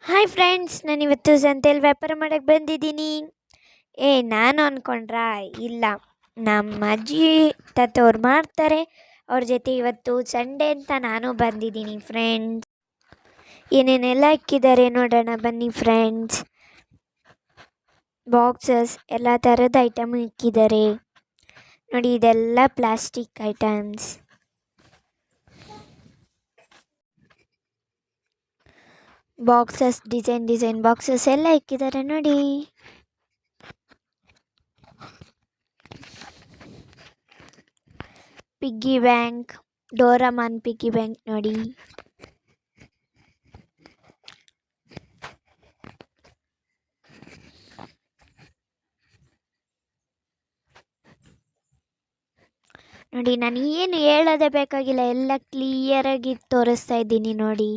Hi friends, ನಾನಿವತ್ತು ಸಂತೆಯಲ್ಲಿ ವ್ಯಾಪಾರ ಮಾಡಕ್ಕೆ ಬಂದಿದ್ದೀನಿ. ನಾನು ಅಂದ್ಕೊಂಡ್ರಾ? ಇಲ್ಲ, ನಮ್ಮ ಅಜ್ಜಿ ತಾತವ್ರು ಮಾಡ್ತಾರೆ. ಅವ್ರ ಜೊತೆ ಇವತ್ತು ಸಂಡೇ ಅಂತ ನಾನು ಬಂದಿದ್ದೀನಿ ಫ್ರೆಂಡ್ಸ್. ಏನೇನೆಲ್ಲ ಇಕ್ಕಿದ್ದಾರೆ ನೋಡೋಣ ಬನ್ನಿ ಫ್ರೆಂಡ್ಸ್. ಬಾಕ್ಸಸ್ ಎಲ್ಲ ಥರದ ಐಟಮ್ ಇಕ್ಕಿದ್ದಾರೆ ನೋಡಿ. ಇದೆಲ್ಲ plastic items. Boxes design boxes ಎಲ್ಲ ಇಕ್ಕಿದ್ದಾರೆ ನೋಡಿ. ಪಿಗ್ಗಿ ಬ್ಯಾಂಕ್, ಡೋರಾಮಾನ್ ಪಿಗ್ಗಿ ಬ್ಯಾಂಕ್ ನೋಡಿ. ನೋಡಿ, ನಾನು ಏನು ಹೇಳೋದೇ ಬೇಕಾಗಿಲ್ಲ, ಎಲ್ಲ ಕ್ಲಿಯರಾಗಿ ತೋರಿಸ್ತಾ ಇದ್ದೀನಿ ನೋಡಿ.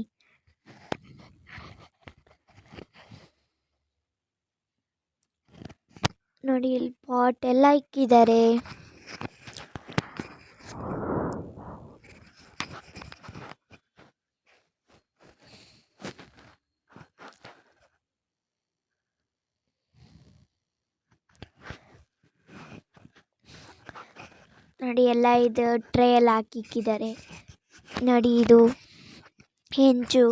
ನೋಡಿ, ಇಲ್ಲಿ ಪಾಟ್ ಎಲ್ಲ ಇಕ್ಕಿದ್ದಾರೆ. ನೋಡಿ, ಎಲ್ಲ ಇದು ಟ್ರೇ ಎಲ್ಲ ಹಾಕಿಕ್ಕಿದ್ದಾರೆ ನೋಡಿ. ಇದು ಹೆಂಚು,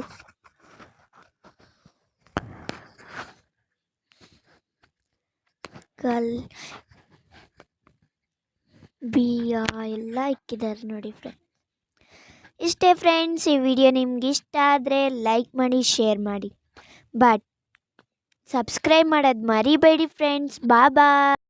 ಕಲ್, ಬಿಯ ಎಲ್ಲ ಇಕ್ಕಿದ್ದಾರೆ ನೋಡಿ ಫ್ರೆಂಡ್. ಇಷ್ಟೇ ಫ್ರೆಂಡ್ಸ್. ಈ ವಿಡಿಯೋ ನಿಮ್ಗೆ ಇಷ್ಟ ಆದರೆ ಲೈಕ್ ಮಾಡಿ, ಶೇರ್ ಮಾಡಿ, ಬಟ್ ಸಬ್ಸ್ಕ್ರೈಬ್ ಮಾಡೋದು ಮರಿಬೇಡಿ ಫ್ರೆಂಡ್ಸ್. ಬಾಯ್.